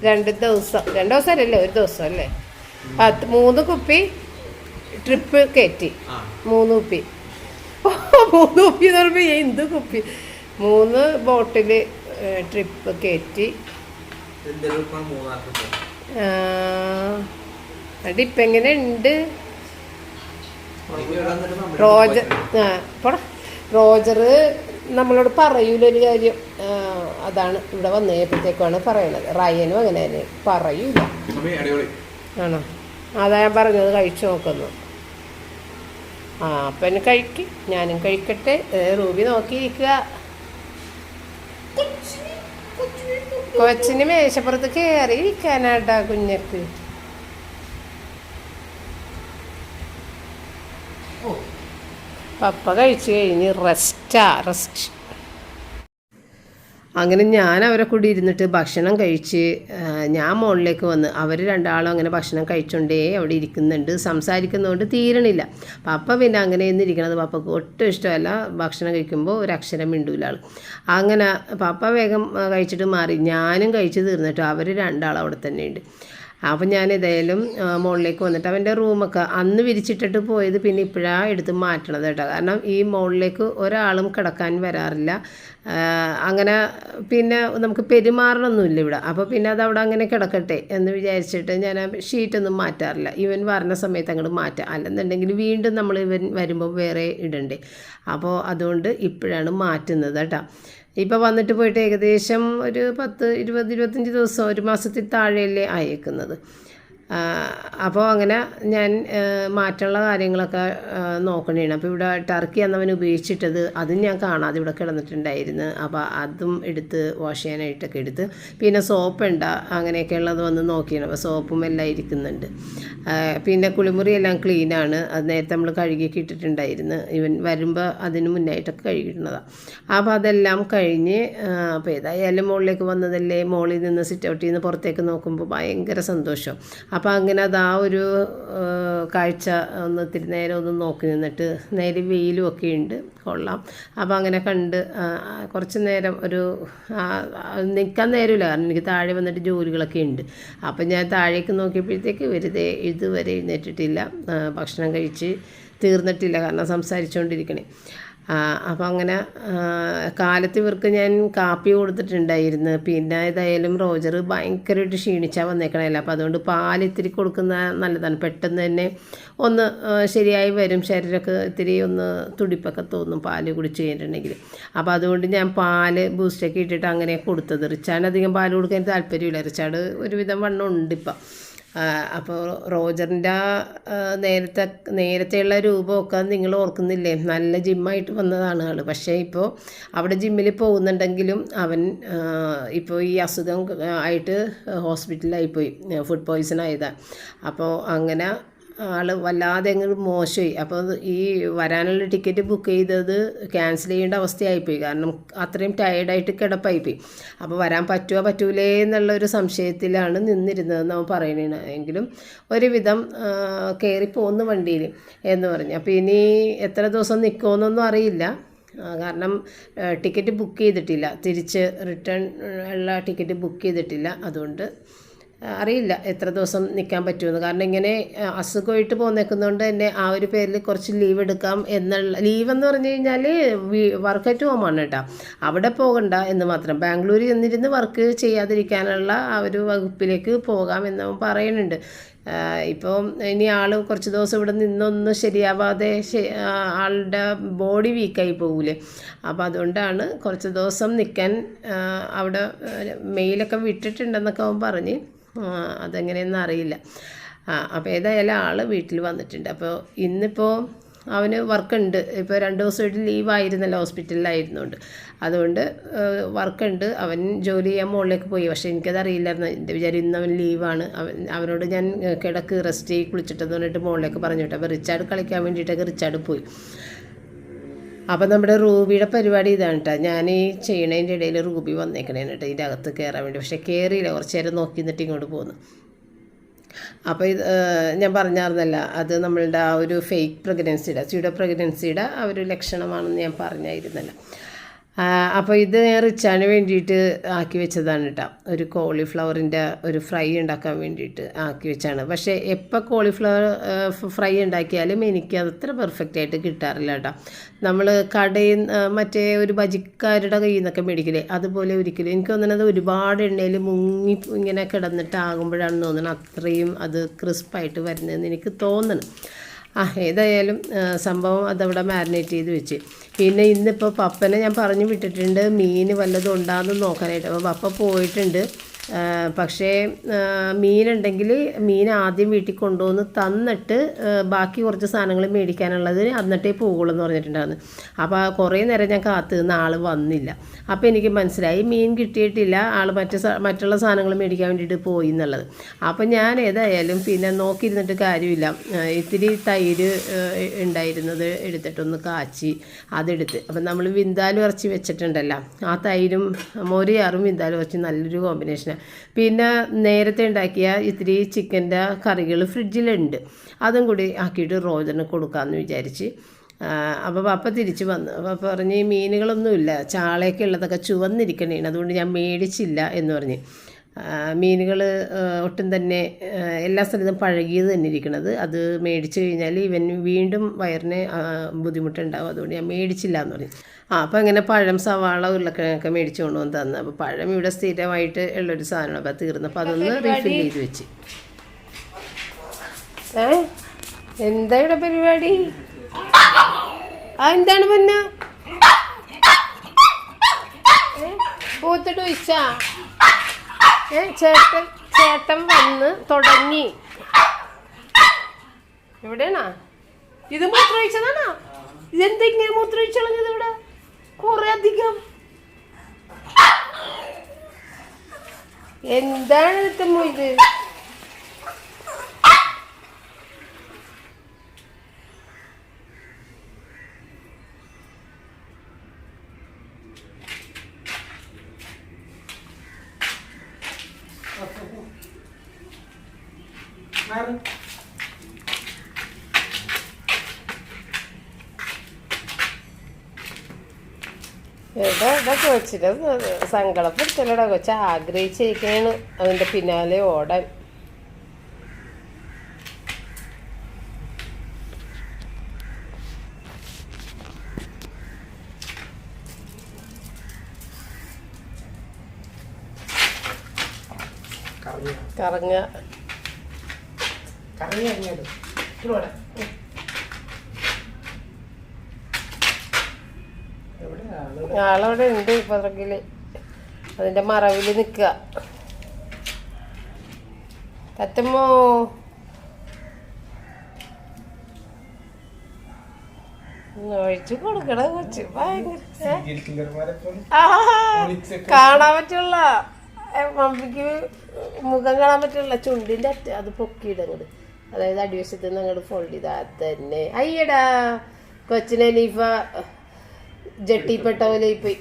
[SPEAKER 1] 2 ദിവസം അല്ലല്ലേ, 1 ദിവസം അല്ലേ. 3 കുപ്പി ട്രിപ്പ് കയറ്റി. 3 കുപ്പി എന്ന് പറയുമ്പോൾ എന്ത് കുപ്പി, 3 ബോട്ടിൽ ട്രിപ്പ് കയറ്റി. അതിപ്പം എങ്ങനെ ഉണ്ട് റോജർ നമ്മളോട് പറയൂലൊരു കാര്യം. അതാണ് ഇവിടെ വന്നപ്പോഴത്തേക്കാണ് പറയണത്. റയനും അങ്ങനെ തന്നെ പറയൂല. ആണോ? അതാ ഞാൻ പറഞ്ഞത്, കഴിച്ചു നോക്കുന്നു. അപ്പം എന്നെ കഴിക്കും, ഞാനും കഴിക്കട്ടെ. റൂബി നോക്കിയിരിക്കുക. കൊച്ചിന് മേശപ്പുറത്ത് കയറി ഇരിക്കാനാട്ടാ കുഞ്ഞക്ക്. പപ്പ കഴിച്ചു കഴിഞ്ഞ് റെസ്റ്റ്. അങ്ങനെ ഞാൻ അവരെ കൂടി ഇരുന്നിട്ട് ഭക്ഷണം കഴിച്ച് ഞാൻ മുകളിലേക്ക് വന്ന്. അവർ രണ്ടാളും അങ്ങനെ ഭക്ഷണം കഴിച്ചുകൊണ്ടേ അവിടെ ഇരിക്കുന്നുണ്ട്. സംസാരിക്കുന്നതുകൊണ്ട് തീരണില്ല. പപ്പ പിന്നെ അങ്ങനെ ഇരിക്കണത് പപ്പക്ക് ഒട്ടും ഇഷ്ടമല്ല. ഭക്ഷണം കഴിക്കുമ്പോൾ ഒരക്ഷരം മിണ്ടൂല ആൾ. അങ്ങനെ പപ്പ വേഗം കഴിച്ചിട്ട് മാറി. ഞാനും കഴിച്ച് തീർന്നിട്ട് അവർ രണ്ടാളും അവിടെ തന്നെയുണ്ട്. അപ്പം ഞാൻ ഏതായാലും മുകളിലേക്ക് വന്നിട്ട് അവൻ്റെ റൂമൊക്കെ അന്ന് വിരിച്ചിട്ടിട്ട് പോയത് പിന്നെ ഇപ്പോഴാണ് എടുത്ത് മാറ്റണത് കേട്ടോ. കാരണം ഈ മുകളിലേക്ക് ഒരാളും കിടക്കാൻ വരാറില്ല. അങ്ങനെ പിന്നെ നമുക്ക് പെരുമാറണമൊന്നുമില്ല ഇവിടെ. അപ്പോൾ പിന്നെ അതവിടെ അങ്ങനെ കിടക്കട്ടെ എന്ന് വിചാരിച്ചിട്ട് ഞാൻ ഷീറ്റൊന്നും മാറ്റാറില്ല. ഇവൻ വരുന്ന സമയത്ത് അങ്ങോട്ട് മാറ്റാം, അല്ലെന്നുണ്ടെങ്കിൽ വീണ്ടും നമ്മൾ ഇവൻ വരുമ്പോൾ വേറെ ഇടണ്ടേ. അപ്പോൾ അതുകൊണ്ട് ഇപ്പോഴാണ് മാറ്റുന്നത് കേട്ടോ. ഇപ്പോൾ വന്നിട്ട് പോയിട്ട് ഏകദേശം ഒരു 10, 20, 25 ദിവസം, 1 മാസത്തിൽ താഴെയല്ലേ അയക്കുന്നത്. അപ്പോൾ അങ്ങനെ ഞാൻ മാറ്റമുള്ള കാര്യങ്ങളൊക്കെ നോക്കണേണ്. അപ്പോൾ ഇവിടെ ടർക്കി എന്നവൻ ഉപയോഗിച്ചിട്ടത് അതും ഞാൻ കാണാതെ ഇവിടെ കിടന്നിട്ടുണ്ടായിരുന്നു. അപ്പോൾ അതും എടുത്ത് വാഷ് ചെയ്യാനായിട്ടൊക്കെ എടുത്ത്, പിന്നെ സോപ്പ് ഉണ്ട അങ്ങനെയൊക്കെ ഉള്ളത് വന്ന് നോക്കിയാണ്. അപ്പോൾ സോപ്പും എല്ലാം ഇരിക്കുന്നുണ്ട്. പിന്നെ കുളിമുറി എല്ലാം ക്ലീനാണ്. അത് നേരത്തെ നമ്മൾ കഴുകിയൊക്കെ ഇട്ടിട്ടുണ്ടായിരുന്നു. ഇവൻ വരുമ്പോൾ അതിന് മുന്നായിട്ടൊക്കെ കഴുകിയിട്ടുള്ളതാണ്. അപ്പോൾ അതെല്ലാം കഴിഞ്ഞ് അപ്പോൾ ഏതായാലും മുകളിലേക്ക് വന്നതല്ലേ, മുകളിൽ നിന്ന് സിറ്റ് ഔട്ടിൽ നിന്ന് പുറത്തേക്ക് നോക്കുമ്പോൾ ഭയങ്കര സന്തോഷം. അപ്പോൾ അങ്ങനെ അത് ആ ഒരു കാഴ്ച ഒന്ന് ഇത്തിരി നേരം ഒന്ന് നോക്കി നിന്നിട്ട്, നേരെ വെയിലും ഒക്കെ ഉണ്ട്, കൊള്ളാം. അപ്പോൾ അങ്ങനെ കണ്ട് കുറച്ച് നേരം ഒരു നിൽക്കാൻ നേരമില്ല, കാരണം എനിക്ക് താഴെ വന്നിട്ട് ജോലികളൊക്കെ ഉണ്ട്. അപ്പം ഞാൻ താഴേക്ക് നോക്കിയപ്പോഴത്തേക്ക് വെറുതെ ഇതുവരെ എഴുന്നേറ്റിട്ടില്ല, ഭക്ഷണം കഴിച്ച് തീർന്നിട്ടില്ല, കാരണം സംസാരിച്ചുകൊണ്ടിരിക്കണേ. അപ്പോൾ അങ്ങനെ കാലത്ത് ഇവർക്ക് ഞാൻ കാപ്പി കൊടുത്തിട്ടുണ്ടായിരുന്നു. പിന്നെ ഏതായാലും റോജർ ഭയങ്കരമായിട്ട് ക്ഷീണിച്ചാൽ വന്നേക്കണമല്ലോ, അപ്പോൾ അതുകൊണ്ട് പാൽ ഇത്തിരി കൊടുക്കുന്ന നല്ലതാണ്. പെട്ടെന്ന് തന്നെ ഒന്ന് ശരിയായി വരും, ശരീരമൊക്കെ ഇത്തിരി ഒന്ന് തുടിപ്പൊക്കെ തോന്നും പാൽ കുടിച്ച് കഴിഞ്ഞിട്ടുണ്ടെങ്കിൽ. അപ്പോൾ അതുകൊണ്ട് ഞാൻ പാല് ബൂസ്റ്റൊക്കെ ഇട്ടിട്ട് അങ്ങനെ കൊടുത്തത്. റിച്ചാണ് അധികം പാൽ കൊടുക്കാൻ താല്പര്യമില്ല, റിച്ചാട് ഒരുവിധം വണ്ണം ഉണ്ട് ഇപ്പം. അപ്പോൾ റോജറിൻ്റെ നേരത്തെയുള്ള രൂപമൊക്കെ നിങ്ങൾ ഓർക്കുന്നില്ലേ, നല്ല ജിമ്മായിട്ട് വന്നതാണ് ആൾ. പക്ഷേ ഇപ്പോൾ അവിടെ ജിമ്മിൽ പോകുന്നുണ്ടെങ്കിലും അവൻ ഇപ്പോൾ ഈ അസുഖം ആയിട്ട് ഹോസ്പിറ്റലിലായിപ്പോയി, ഫുഡ് പോയ്സൺ ആയതാണ്. അപ്പോൾ അങ്ങനെ ആൾ വല്ലാതെ അങ്ങ് മോശമായി. അപ്പോൾ ഈ വരാനുള്ള ടിക്കറ്റ് ബുക്ക് ചെയ്തത് ക്യാൻസൽ ചെയ്യേണ്ട അവസ്ഥയായിപ്പോയി, കാരണം അത്രയും ടയേർഡായിട്ട് കിടപ്പായിപ്പോയി. അപ്പോൾ വരാൻ പറ്റുമോ പറ്റൂലേ എന്നുള്ളൊരു സംശയത്തിലാണ് നിന്നിരുന്നതെന്ന് അവൻ പറയണേണ്. എങ്കിലും ഒരുവിധം കയറിപ്പോകുന്ന വണ്ടിയിൽ എന്ന് പറഞ്ഞു. അപ്പോൾ ഇനി എത്ര ദിവസം നിൽക്കുമെന്നൊന്നും അറിയില്ല, കാരണം ടിക്കറ്റ് ബുക്ക് ചെയ്തിട്ടില്ല, തിരിച്ച് റിട്ടേൺ ഉള്ള ടിക്കറ്റ് ബുക്ക് ചെയ്തിട്ടില്ല. അതുകൊണ്ട് അറിയില്ല എത്ര ദിവസം നിൽക്കാൻ പറ്റുമെന്ന്. കാരണം ഇങ്ങനെ അസുഖമായിട്ട് പോന്നേക്കുന്നതുകൊണ്ട് തന്നെ ആ ഒരു പേരിൽ കുറച്ച് ലീവ് എടുക്കാം എന്നുള്ള, ലീവെന്ന് പറഞ്ഞു കഴിഞ്ഞാൽ വർക്ക് അറ്റ് ഹോമാണ് കേട്ടോ, അവിടെ പോകണ്ട എന്ന് മാത്രം. ബാംഗ്ലൂരിൽ ചെന്നിരുന്ന് വർക്ക് ചെയ്യാതിരിക്കാനുള്ള ആ ഒരു വകുപ്പിലേക്ക് പോകാം എന്ന് പറയുന്നുണ്ട്. ഇപ്പോൾ ഇനി ആൾ കുറച്ച് ദിവസം ഇവിടെ നിന്നൊന്ന് ശരിയാവാതെ ആളുടെ ബോഡി വീക്കായി പോകൂലേ, അപ്പോൾ അതുകൊണ്ടാണ് കുറച്ച് ദിവസം നിൽക്കാൻ അവിടെ മെയിലൊക്കെ വിട്ടിട്ടുണ്ടെന്നൊക്കെ അവൻ പറഞ്ഞ്. അതെങ്ങനെയെന്ന് അറിയില്ല. അപ്പോൾ ഏതായാലും ആൾ വീട്ടിൽ വന്നിട്ടുണ്ട്. അപ്പോൾ ഇന്നിപ്പോൾ അവന് വർക്കുണ്ട്. ഇപ്പോൾ 2 ദിവസമായിട്ട് ലീവായിരുന്നല്ലോ, ഹോസ്പിറ്റലിലായിരുന്നുകൊണ്ട്. അതുകൊണ്ട് വർക്കുണ്ട്. അവൻ ജോലി ചെയ്യാൻ മുകളിലേക്ക് പോയി. പക്ഷേ എനിക്കത് അറിയില്ലായിരുന്നു. എൻ്റെ വിചാരം ഇന്ന് അവൻ ലീവാണ്. അവനോട് ഞാൻ കിടക്ക് റെസ്റ്റ് ചെയ്ത് കുളിച്ചിട്ടെന്ന് പറഞ്ഞിട്ട് മുകളിലേക്ക് പറഞ്ഞു വിട്ടു. അപ്പോൾ റിച്ചാർഡ് കളിക്കാൻ വേണ്ടിയിട്ടൊക്കെ റിച്ചാർഡ് പോയി. അപ്പോൾ നമ്മുടെ റൂബിയുടെ പരിപാടി ഇതാണ് കേട്ടോ. ഞാൻ ഈ ചെയ്യണതിൻ്റെ ഇടയിൽ റൂബി വന്നേക്കണേന് കേട്ടോ, ഇതിൻ്റെ അകത്ത് കയറാൻ വേണ്ടി. പക്ഷേ കയറിയില്ല, കുറച്ച് നേരം നോക്കി നിന്നിട്ട് ഇങ്ങോട്ട് പോന്നു. അപ്പോൾ ഇത് ഞാൻ പറഞ്ഞായിരുന്നല്ല, അത് നമ്മളുടെ ആ ഒരു ഫേക്ക് പ്രഗ്നൻസിയുടെ സ്യൂഡോ പ്രഗ്നൻസിയുടെ ആ ഒരു ലക്ഷണമാണെന്ന് ഞാൻ പറഞ്ഞായിരുന്നല്ലോ. അപ്പോൾ ഇത് ഞാൻ റിച്ചാന് വേണ്ടിയിട്ട് ആക്കി വെച്ചതാണ് കേട്ടോ. ഒരു കോളിഫ്ലവറിൻ്റെ ഒരു ഫ്രൈ ഉണ്ടാക്കാൻ വേണ്ടിയിട്ട് ആക്കി വെച്ചാണ്. പക്ഷേ എപ്പോൾ കോളിഫ്ലവർ ഫ്രൈ ഉണ്ടാക്കിയാലും എനിക്ക് അതത്ര പെർഫെക്റ്റായിട്ട് കിട്ടാറില്ല കേട്ടോ. നമ്മൾ കടയിൽ മറ്റേ ഒരു ബജിക്കാരുടെ കയ്യിൽ നിന്നൊക്കെ മേടിക്കില്ലേ, അതുപോലെ ഒരിക്കലും എനിക്ക് തോന്നുന്നത് ഒരുപാട് എണ്ണയിൽ മുങ്ങി ഇങ്ങനെ കിടന്നിട്ടാകുമ്പോഴാണ് തോന്നുന്നത് അത്രയും അത് ക്രിസ്പായിട്ട് വരുന്നതെന്ന് എനിക്ക് തോന്നണം. ഏതായാലും സംഭവം അതവിടെ മാരിനേറ്റ് ചെയ്ത് വെച്ച്. പിന്നെ ഇന്നിപ്പോൾ പപ്പനെ ഞാൻ പറഞ്ഞു വിട്ടിട്ടുണ്ട് മീൻ വല്ലതും ഉണ്ടാകുന്നു നോക്കാനായിട്ട്. അപ്പോൾ പപ്പ പോയിട്ടുണ്ട്. പക്ഷേ മീനുണ്ടെങ്കിൽ മീൻ ആദ്യം വീട്ടിൽ കൊണ്ടുവന്ന് തന്നിട്ട് ബാക്കി കുറച്ച് സാധനങ്ങൾ മേടിക്കാനുള്ളത് എന്നിട്ടേ പോകുള്ളൂ എന്ന് പറഞ്ഞിട്ടുണ്ടായിരുന്നു. അപ്പോൾ കുറേ നേരം ഞാൻ കാത്തു നിന്ന് ആൾ വന്നില്ല. അപ്പോൾ എനിക്ക് മനസ്സിലായി മീൻ കിട്ടിയിട്ടില്ല, ആൾ മറ്റുള്ള സാധനങ്ങൾ മേടിക്കാൻ വേണ്ടിയിട്ട് പോയി എന്നുള്ളത്. അപ്പോൾ ഞാൻ ഏതായാലും പിന്നെ നോക്കിയിരുന്നിട്ട് കാര്യമില്ല. ഇത്തിരി തൈര് ഉണ്ടായിരുന്നത് എടുത്തിട്ടൊന്ന് കാച്ചി അതെടുത്ത്. അപ്പം നമ്മൾ വിന്താലും ഇറച്ചി വെച്ചിട്ടുണ്ടല്ലോ, ആ തൈരും മോരിയാറും വിന്താലും ഇറച്ചി നല്ലൊരു കോമ്പിനേഷനാണ്. പിന്നെ നേരത്തെ ഉണ്ടാക്കിയ ഇത്തിരി ചിക്കൻ്റെ കറികൾ ഫ്രിഡ്ജിലുണ്ട്, അതും കൂടി ആക്കിയിട്ട് റോജറിന് കൊടുക്കാമെന്ന് വിചാരിച്ച്. അപ്പോൾ പപ്പ തിരിച്ച് വന്നു. അപ്പോൾ പറഞ്ഞ് മീനുകളൊന്നുമില്ല, ചാളയൊക്കെ ഉള്ളതൊക്കെ ചുവന്നിരിക്കണേണ്, അതുകൊണ്ട് ഞാൻ മേടിച്ചില്ല എന്ന് പറഞ്ഞ്. മീനുകൾ ഒട്ടും തന്നെ എല്ലാ സ്ഥലത്തും പഴകിയത് തന്നെ ഇരിക്കണത്. അത് മേടിച്ച് കഴിഞ്ഞാൽ ഇവൻ വീണ്ടും വയറിന് ബുദ്ധിമുട്ടുണ്ടാവും, അതുകൊണ്ട് ഞാൻ മേടിച്ചില്ല എന്ന് പറഞ്ഞു. അപ്പോൾ അങ്ങനെ പഴം, സവാള, ഉരുളക്കിഴങ്ങൊക്കെ മേടിച്ച് കൊണ്ടുവന്ന് തന്നു. അപ്പോൾ പഴം ഇവിടെ സ്ഥിരമായിട്ട് ഉള്ളൊരു സാധനമാണ്. അപ്പോൾ തീർന്നപ്പോൾ അതൊന്ന് റീഫിൽ ചെയ്ത് വെച്ച്. എന്താ ഇവിടെ പരിപാടി? എന്താണ് പിന്നെ പൂത്തിട്ട് വെച്ചാ ചേട്ടൻ വന്ന് തുടങ്ങി. എവിടെയാണാ ഇത് മൂത്രമൊഴിച്ചതാണോ? ഇതെന്താ ഇങ്ങനെ മൂത്രമൊഴിച്ച് കളഞ്ഞത് ഇവിടെ കുറെ അധികം? എന്താണ് ഇത്തമ്മോ ഇത്? എടാ കൊച്ചിനെ സങ്കടപ്പെടുത്തലടാ, കൊച്ച ആഗ്രഹിച്ചിരിക്കുകയാണ് അതിന്റെ പിന്നാലെ ഓടാൻ. കറങ്ങ ആളവിടെ ഉണ്ട് പുറകില്, അതിന്റെ മറവില് നിക്ക. തത്തമ്മോ ഒഴിച്ചു കൊടുക്കണ കൊച്ച് ഭയങ്കര കാണാൻ പറ്റുള്ള മമ്മിക്ക് മുഖം കാണാൻ പറ്റുള്ള ചുണ്ടിന്റെ അറ്റ അത് പൊക്കിയിടങ്ങട്, അതായത് അടിവശത്ത് നിന്ന് അങ്ങോട്ട് ഫോൾഡ് ചെയ്ത തന്നെ. അയ്യടാ കൊച്ചിനെ ലീഫ ജട്ടിപ്പെട്ട പോലെ പോയി.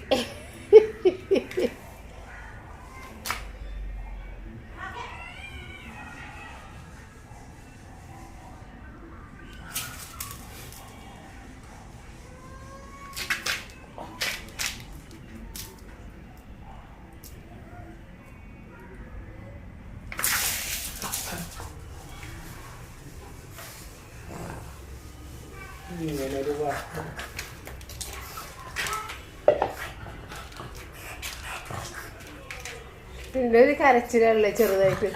[SPEAKER 1] പിന്നെ ഒരു കരച്ചിലല്ലേ ചെറുതായിട്ട്.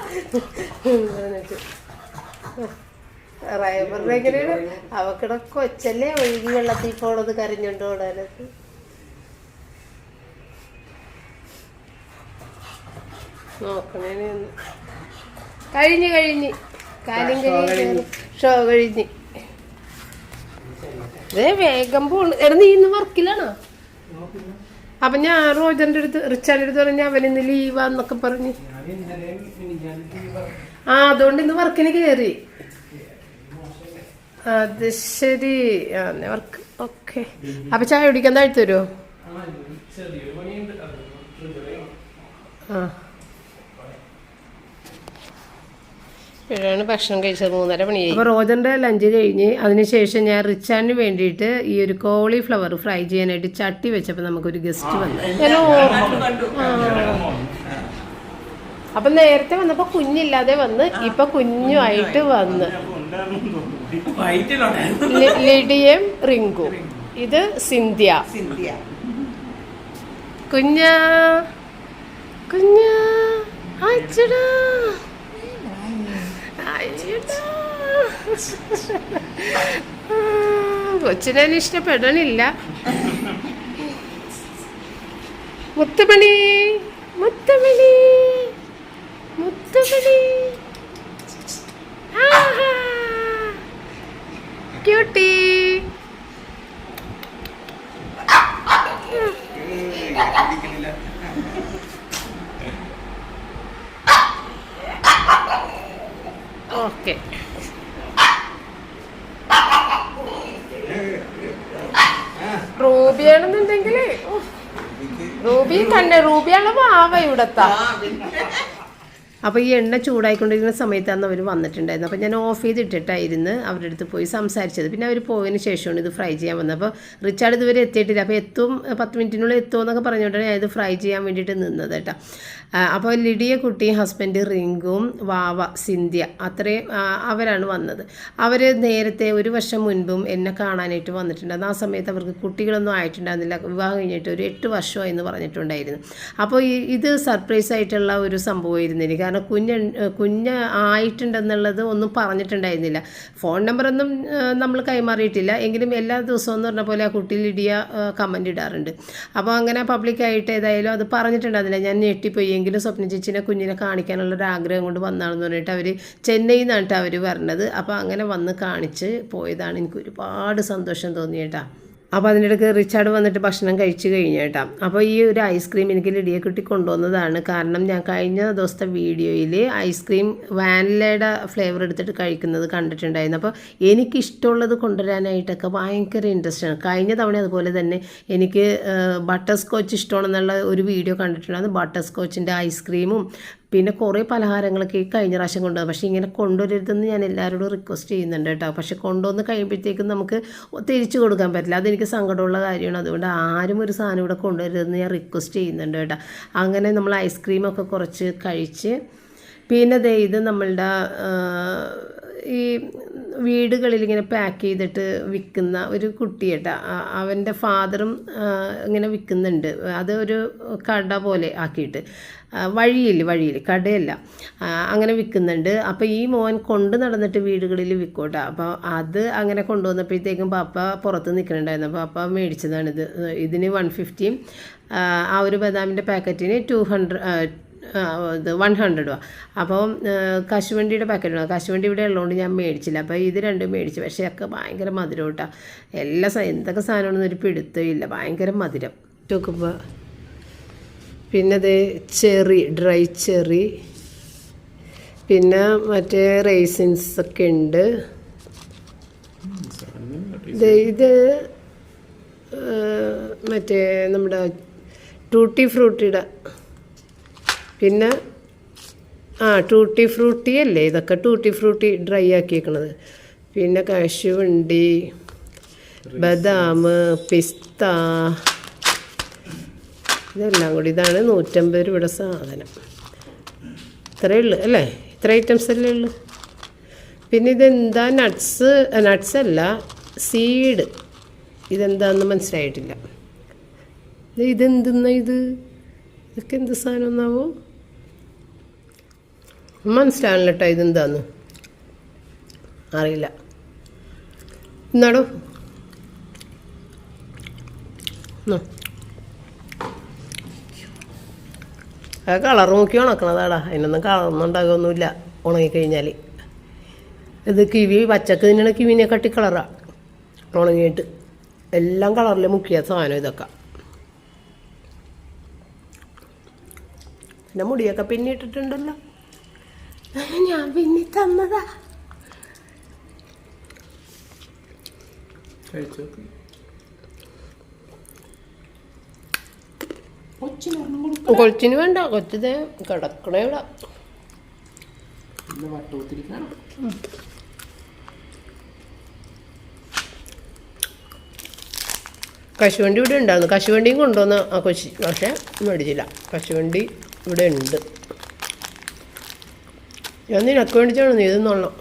[SPEAKER 1] റൈബറിനെ എങ്ങനെയാണ് അവക്കിടെ കൊച്ചല്ലേ ഒഴുകി വെള്ളത്തിൽ പോണത് കരഞ്ഞോണ്ട് ഓടാനൊക്കെ. നോക്കണേ കഴിഞ്ഞ് കാര്യം ഷോ കഴിഞ്ഞ്. ഇതേ വേഗം പോണ്. എടാ നീ ഇന്ന് വർക്കിലാണോ? അപ്പൊ ഞാൻ റോജറിന്റെ അടുത്ത് റിച്ചാർഡിന്റെ അടുത്ത് പറഞ്ഞ അവനിന്ന് ലീവാന്നൊക്കെ പറഞ്ഞ്. അതുകൊണ്ട് ഇന്ന് വർക്കിന് കയറി. അത് ശരി, വർക്ക്. ഓക്കെ, അപ്പൊ ചായ കുടിക്കാൻ താഴ്ത്തു തരുമോ? ഇപ്പോഴാണ് ഭക്ഷണം കഴിച്ചത്, 3:30 മണിയായി. അപ്പോൾ റോജറിൻ്റെ ലഞ്ച് കഴിഞ്ഞ് അതിനുശേഷം ഞാൻ റിച്ചാർഡിന് വേണ്ടിയിട്ട് ഈ ഒരു കോളിഫ്ലവർ ഫ്രൈ ചെയ്യാനായിട്ട് ചട്ടി വെച്ചപ്പോൾ നമുക്കൊരു ഗസ്റ്റ് വന്നു. അപ്പം നേരത്തെ വന്നപ്പോൾ കുഞ്ഞില്ലാതെ വന്ന്, ഇപ്പം കുഞ്ഞുമായിട്ട് വന്ന്. ലിഡിയും റിങ്കു, ഇത് സിന്ധ്യ. കുഞ്ഞാ അച്ചടാ കൊച്ചിനെ ഇഷ്ടപ്പെടണില്ല. മുത്തുമണി ക്യൂട്ടി. ഓക്കെ, റൂബിയാണെന്നുണ്ടെങ്കിൽ റൂബിയാണ് വാവ ഇവിടത്താ. അപ്പോൾ ഈ എണ്ണ ചൂടായിക്കൊണ്ടിരിക്കുന്ന സമയത്താണ് അവർ വന്നിട്ടുണ്ടായിരുന്നു. അപ്പോൾ ഞാൻ ഓഫ് ചെയ്തിട്ടിട്ടായിരുന്നു അവരുടെ അടുത്ത് പോയി സംസാരിച്ചത്. പിന്നെ അവർ പോയതിന് ശേഷമാണ് ഇത് ഫ്രൈ ചെയ്യാൻ വന്നത്. അപ്പോൾ റിച്ചാർഡ് ഇതുവരെ എത്തിയിട്ടില്ല. അപ്പോൾ 10 മിനിറ്റിനുള്ളിൽ എത്തുമെന്നൊക്കെ പറഞ്ഞുകൊണ്ടാണ് ഞാൻ ഇത് ഫ്രൈ ചെയ്യാൻ വേണ്ടിയിട്ട് നിന്നത് കേട്ടോ. അപ്പോൾ ലിഡിയ കുട്ടിയും ഹസ്ബൻഡ് റിങ്കും വാവ സിന്ധ്യ അത്രയും അവരാണ് വന്നത്. അവർ നേരത്തെ 1 വർഷം മുൻപും എന്നെ കാണാനായിട്ട് വന്നിട്ടുണ്ടായിരുന്നു. ആ സമയത്ത് അവർക്ക് കുട്ടികളൊന്നും ആയിട്ടുണ്ടായിരുന്നില്ല. വിവാഹം കഴിഞ്ഞിട്ട് ഒരു 8 വർഷമായി എന്ന് പറഞ്ഞിട്ടുണ്ടായിരുന്നു. അപ്പോൾ ഇത് സർപ്രൈസ് ആയിട്ടുള്ള ഒരു സംഭവമായിരുന്നു എനിക്ക്. കാരണം കാരണം കുഞ്ഞ് ആയിട്ടുണ്ടെന്നുള്ളത് ഒന്നും പറഞ്ഞിട്ടുണ്ടായിരുന്നില്ല. ഫോൺ നമ്പറൊന്നും നമ്മൾ കൈമാറിയിട്ടില്ല. എങ്കിലും എല്ലാ ദിവസവും എന്ന് പറഞ്ഞ പോലെ ആ കുട്ടി ലിഡിയ കമൻ്റ് ഇടാറുണ്ട്. അപ്പോൾ അങ്ങനെ പബ്ലിക്കായിട്ട് ഏതായാലും അത് പറഞ്ഞിട്ടുണ്ടായിരുന്നില്ല. ഞാൻ ഞെട്ടിപ്പോയി. എങ്കിലും സ്വപ്ന ചേച്ചിനെ കുഞ്ഞിനെ കാണിക്കാനുള്ളൊരു ആഗ്രഹം കൊണ്ട് വന്നാണെന്ന് പറഞ്ഞിട്ട് അവർ ചെന്നൈയിൽ നിന്നാണ് അവർ പറഞ്ഞത്. അപ്പോൾ അങ്ങനെ വന്ന് കാണിച്ച് പോയതാണ്. എനിക്ക് ഒരുപാട് സന്തോഷം തോന്നിയേട്ടാ. അപ്പോൾ അതിനിടയ്ക്ക് റിച്ചാർഡ് വന്നിട്ട് ഭക്ഷണം കഴിച്ച് കഴിഞ്ഞു കേട്ടോ. അപ്പോൾ ഈ ഒരു ഐസ്ക്രീം എനിക്ക് ലിഡിയെ കിട്ടി കൊണ്ടുവന്നതാണ്. കാരണം ഞാൻ കഴിഞ്ഞ ദിവസത്തെ വീഡിയോയിൽ ഐസ്ക്രീം വാനിലയുടെ ഫ്ലേവർ എടുത്തിട്ട് കഴിക്കുന്നത് കണ്ടിട്ടുണ്ടായിരുന്നു. അപ്പോൾ എനിക്കിഷ്ടമുള്ളത് കൊണ്ടുവരാനായിട്ടൊക്കെ ഭയങ്കര ഇൻട്രസ്റ്റാണ്. കഴിഞ്ഞ തവണ അതുപോലെ തന്നെ എനിക്ക് ബട്ടർ സ്കോച്ച് ഇഷ്ടമാണെന്നുള്ള ഒരു വീഡിയോ കണ്ടിട്ടുണ്ടായിരുന്നു. ബട്ടർ സ്കോച്ചിൻ്റെ ഐസ്ക്രീമും പിന്നെ കുറേ പലഹാരങ്ങളൊക്കെ കഴിഞ്ഞ പ്രാവശ്യം കൊണ്ടുവന്നു. പക്ഷേ ഇങ്ങനെ കൊണ്ടുവരരുതെന്ന് ഞാൻ എല്ലാവരോടും റിക്വസ്റ്റ് ചെയ്യുന്നുണ്ട് കേട്ടോ. പക്ഷേ കൊണ്ടുവന്ന് കഴിയുമ്പോഴത്തേക്കും നമുക്ക് തിരിച്ചു കൊടുക്കാൻ പറ്റില്ല. അതെനിക്ക് സങ്കടമുള്ള കാര്യമാണ്. അതുകൊണ്ട് ആരും ഒരു സാധനം ഇവിടെ കൊണ്ടുവരരുതെന്ന് ഞാൻ റിക്വസ്റ്റ് ചെയ്യുന്നുണ്ട് കേട്ടോ. അങ്ങനെ നമ്മൾ ഐസ്ക്രീമൊക്കെ കുറച്ച് കഴിച്ച് പിന്നെ ഇത് നമ്മളുടെ ഈ വീടുകളിൽ ഇങ്ങനെ പാക്ക് ചെയ്തിട്ട് വിൽക്കുന്ന ഒരു കുട്ടി കേട്ടോ. അവൻ്റെ ഫാദറും ഇങ്ങനെ വിൽക്കുന്നുണ്ട്. അത് ഒരു കട പോലെ ആക്കിയിട്ട് വഴിയിൽ കടയല്ല, അങ്ങനെ വിൽക്കുന്നുണ്ട്. അപ്പോൾ ഈ മോൻ കൊണ്ട് നടന്നിട്ട് വീടുകളിൽ വിൽക്കോട്ടെ. അപ്പോൾ അത് അങ്ങനെ കൊണ്ടുവന്നപ്പോഴത്തേക്കും പാപ്പ പുറത്ത് നിൽക്കുന്നുണ്ടായിരുന്നു. അപ്പോൾ പാപ്പ മേടിച്ചതാണിത്. ഇതിന് 150, ആ ഒരു ബദാമിൻ്റെ പാക്കറ്റിന് 100 രൂപ. അപ്പോൾ കശുവണ്ടിയുടെ പാക്കറ്റ് വേണം. കശുവണ്ടി ഇവിടെ ഉള്ളതുകൊണ്ട് ഞാൻ മേടിച്ചില്ല. അപ്പോൾ ഇത് രണ്ടും മേടിച്ചു. പക്ഷേ ഒക്കെ ഭയങ്കര മധുരം കേട്ടോ. എന്തൊക്കെ സാധനമാണെന്ന് ഒരു പിടുത്തമില്ല, ഭയങ്കര മധുരം നോക്കുമ്പോൾ. പിന്നെ അത് ഡ്രൈ ചെറി, പിന്നെ മറ്റേ റേസിൻസ് ഒക്കെ ഉണ്ട്. ഇത് മറ്റേ നമ്മുടെ ടൂട്ടി ഫ്രൂട്ടിയുടെ, പിന്നെ ടൂട്ടി ഫ്രൂട്ടി അല്ലേ ഇതൊക്കെ, ടൂട്ടി ഫ്രൂട്ടി ഡ്രൈ ആക്കിയേക്കണത്. പിന്നെ കശുവണ്ടി, ബദാം, പിസ്ത, ഇതെല്ലാം കൂടി. ഇതാണ് 150 രൂപയുടെ സാധനം. ഇത്രയേ ഉള്ളൂ അല്ലേ, ഇത്ര ഐറ്റംസ് അല്ലേ ഉള്ളൂ. പിന്നെ ഇതെന്താ, നട്ട്സ് അല്ല, സീഡ്. ഇതെന്താണെന്ന് മനസ്സിലായിട്ടില്ല. ഇതെന്തെന്നാ ഇതൊക്കെ എന്ത് സാധനം ഒന്നാവോ മനസ്സിലാവില്ല കേട്ടോ. ഇതെന്താന്ന് അറിയില്ല. എന്നാടോ ആ കളർ നോക്കി ഉണക്കണതാടാ. അതിനൊന്നും കളറൊന്നും ഉണ്ടാകുമൊന്നുമില്ല ഉണങ്ങിക്കഴിഞ്ഞാൽ. ഇത് പച്ചക്ക് തിന്നണ കിവിനെ കട്ടി കളറാണ് ഉണങ്ങിയിട്ട്. എല്ലാം കളറിൽ മുക്കിയ സാധനം ഇതൊക്കെ. പിന്നെ മുടിയൊക്കെ പിന്നെ ഇട്ടിട്ടുണ്ടല്ലോ. ഞാൻ പിന്നെ തന്നതാ. കൊച്ചിന് വേണ്ട, കൊച്ചിത് കിടക്കണേ ഇവിടെ. കശുവണ്ടി ഇവിടെ ഉണ്ടായിരുന്നു. കശുവണ്ടിയും കൊണ്ടുവന്ന് ആ കൊച്ചി, പക്ഷേ മേടിച്ചില്ല. കശുവണ്ടി ഇവിടെ ഉണ്ട്. ഞാൻ നിനക്ക് മേടിച്ചാണ്, നീ ഇതെന്നോളാം.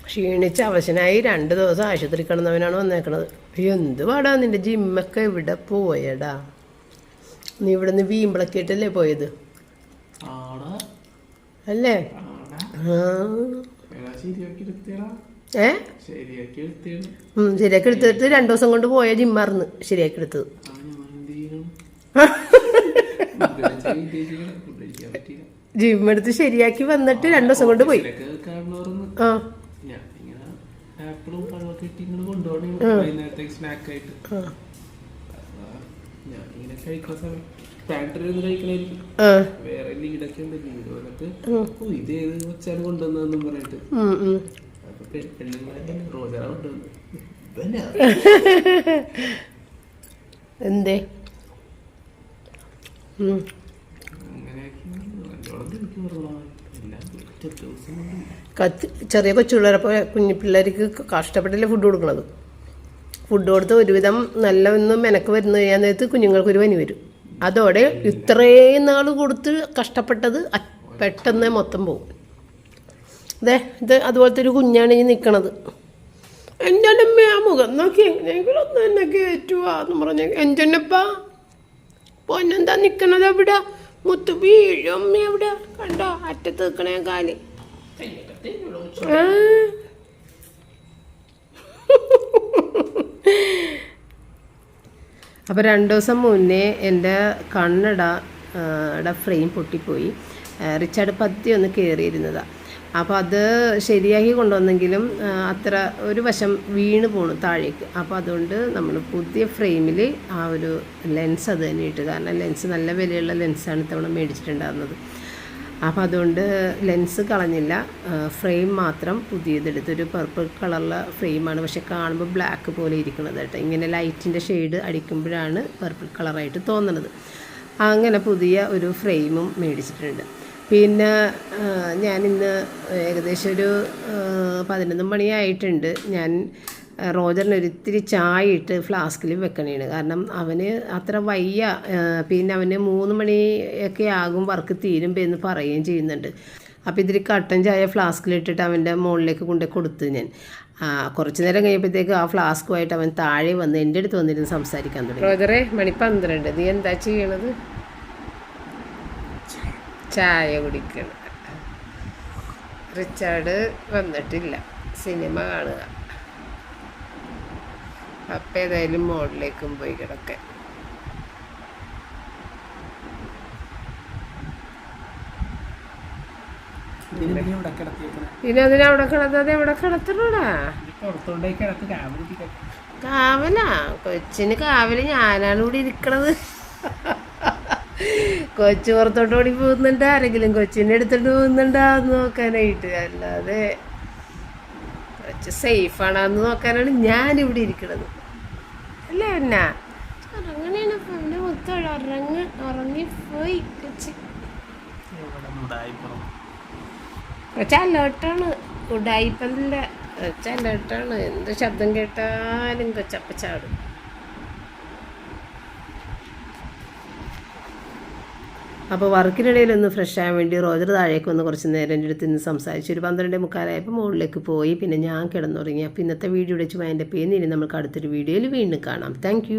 [SPEAKER 1] ക്ഷീണിച്ച് അവശനായി 2 ദിവസം ആശുപത്രി കിടന്നവനാണ് വന്നേക്കണത്. എന്ത് പാടാ നിന്റെ ജിമ്മൊക്കെ ഇവിടെ പോയടാ. നീ ഇവിടെ നിന്ന് വീമ്പിളക്കിയിട്ടല്ലേ പോയത് അല്ലേ? ശരിയാക്കി എടുത്തിട്ട് 2 ദിവസം കൊണ്ട് പോയ ജിമ്മാർന്ന് ശരിയാക്കി എടുത്തത്. ജിമ്മെടുത്ത് ശരിയാക്കി വന്നിട്ട് 2 ദിവസം കൊണ്ട് പോയി. ആ എന്തേ ചെറിയ കൊച്ചുപിള്ളേരപ്പോൾ കുഞ്ഞു പിള്ളേർക്ക് കഷ്ടപ്പെട്ടില്ലേ ഫുഡ് കൊടുക്കണത്. ഫുഡ് കൊടുത്ത് ഒരുവിധം നല്ല ഒന്ന് മെനക്ക് വരുന്ന കഴിയാൻ നേരത്ത് കുഞ്ഞുങ്ങൾക്കൊരു പനി വരും. അതോടെ ഇത്രയും നാൾ കൊടുത്ത് കഷ്ടപ്പെട്ടത് പെട്ടെന്ന് മൊത്തം പോകും. ഇത് അതുപോലത്തെ ഒരു കുഞ്ഞാണ് ഈ നിൽക്കണത്. എൻ്റെ അമ്മ ആ മുഖം നോക്കി എങ്ങനെയെങ്കിലും ഒന്ന് എന്നെ കയറ്റുവാന്ന് പറഞ്ഞ എൻ്റെ അപ്പ പൊന്നെന്താ നിക്കണത് എവിടെ? മുത്തു വീഴും എവിടെ? കണ്ടോ അറ്റത്ത് നിൽക്കണേ കാല്. അപ്പോൾ 2 ദിവസം മുന്നേ എൻ്റെ കണ്ണട ഫ്രെയിം പൊട്ടിപ്പോയി. റിച്ചാർഡ് പത്തി ഒന്ന് കയറിയിരുന്നതാണ്. അപ്പോൾ അത് ശരിയാക്കി കൊണ്ടുവന്നെങ്കിലും അത്ര ഒരു വശം വീണ് പോണു താഴേക്ക്. അപ്പോൾ അതുകൊണ്ട് നമ്മൾ പുതിയ ഫ്രെയിമിൽ ആ ഒരു ലെൻസ് അത് തന്നെ ഇട്ട്. കാരണം ലെൻസ് നല്ല വിലയുള്ള ലെൻസാണ് ഇത്തവണ മേടിച്ചിട്ടുണ്ടായിരുന്നത്. അപ്പോൾ അതുകൊണ്ട് ലെൻസ് കളഞ്ഞില്ല, ഫ്രെയിം മാത്രം പുതിയതെടുത്ത്. ഒരു പർപ്പിൾ കളറുള്ള ഫ്രെയിമാണ്, പക്ഷെ കാണുമ്പോൾ ബ്ലാക്ക് പോലെ ഇരിക്കുന്നത് കേട്ടോ. ഇങ്ങനെ ലൈറ്റിൻ്റെ ഷെയ്ഡ് അടിക്കുമ്പോഴാണ് പർപ്പിൾ കളറായിട്ട് തോന്നുന്നത്. അങ്ങനെ പുതിയ ഒരു ഫ്രെയിമും മേടിച്ചിട്ടുണ്ട്. പിന്നെ ഞാനിന്ന് ഏകദേശം ഒരു 11 മണിയായിട്ടുണ്ട്. ഞാൻ റോജറിന് ഒരിത്തിരി ചായ ഇട്ട് ഫ്ലാസ്കിൽ വെക്കണേണ്. കാരണം അവന് അത്ര വയ്യ. പിന്നെ അവന് 3 മണിയൊക്കെ ആകും വർക്ക് തീരുമ്പോൾ എന്ന് പറയുകയും ചെയ്യുന്നുണ്ട്. അപ്പോൾ ഇതിൽ കട്ടൻ ചായ ഫ്ലാസ്കിലിട്ടിട്ട് അവൻ്റെ മുകളിലേക്ക് കൊണ്ടുപോയി കൊടുത്തു ഞാൻ. കുറച്ച് നേരം കഴിയുമ്പോഴത്തേക്ക് ആ ഫ്ലാസ്കുമായിട്ട് അവൻ താഴെ വന്ന് എൻ്റെ അടുത്ത് വന്നിരുന്ന് സംസാരിക്കാൻ തുടങ്ങി. റോജറെ, മണി 12, നീ എന്താ ചെയ്യണത്? ചായ കുടിക്കണം. റിച്ചാർഡ് വന്നിട്ടില്ല, സിനിമ കാണുക. അപ്പം ഏതായാലും മോളിലേക്കും പോയി കിടക്കാൻ. പിന്നെ അതിനവിടെ കിടന്നത് എവിടെ കിടത്തണോടാ? കാവലാ? കൊച്ചിന് കാവല് ഞാനാണ് ഇവിടെ ഇരിക്കണത്. കൊച്ചു പുറത്തോട്ട് ഓടി പോകുന്നുണ്ട്, ആരെങ്കിലും കൊച്ചിനെ എടുത്തിട്ട് പോകുന്നുണ്ടാന്ന് നോക്കാനായിട്ട്. അല്ലാതെ കൊച്ച് സേഫാണെന്ന് നോക്കാനാണ് ഞാനിവിടെ ഇരിക്കണത്. അല്ലേ എന്നാ ഉറങ്ങണേണ്? അവൻ്റെ മൊത്തം ഉറങ്ങിപ്പോയി കൊച്ച്. കൊച്ച് അലേർട്ടാണ്, ഉടായിപ്പല്ല. കൊച്ച് അലേർട്ടാണ്. എന്ത് ശബ്ദം കേട്ടാലും കൊച്ചപ്പച്ചാടും. അപ്പോൾ വർക്കിനിടയിൽ ഒന്ന് ഫ്രഷ് ആകാൻ വേണ്ടി റോജർ താഴേക്ക് വന്ന് കുറച്ച് നേരം എൻ്റെ അടുത്ത് നിന്ന് സംസാരിച്ചു. ഒരു 12:45 മുകളിലേക്ക് പോയി. പിന്നെ ഞാൻ കിടന്നുറങ്ങി. അപ്പോൾ ഇന്നത്തെ വീഡിയോ വെച്ച് അതിൻ്റെ പേരിൽ നമുക്ക് അടുത്തൊരു വീഡിയോയിൽ വീണ്ടും കാണാം. താങ്ക്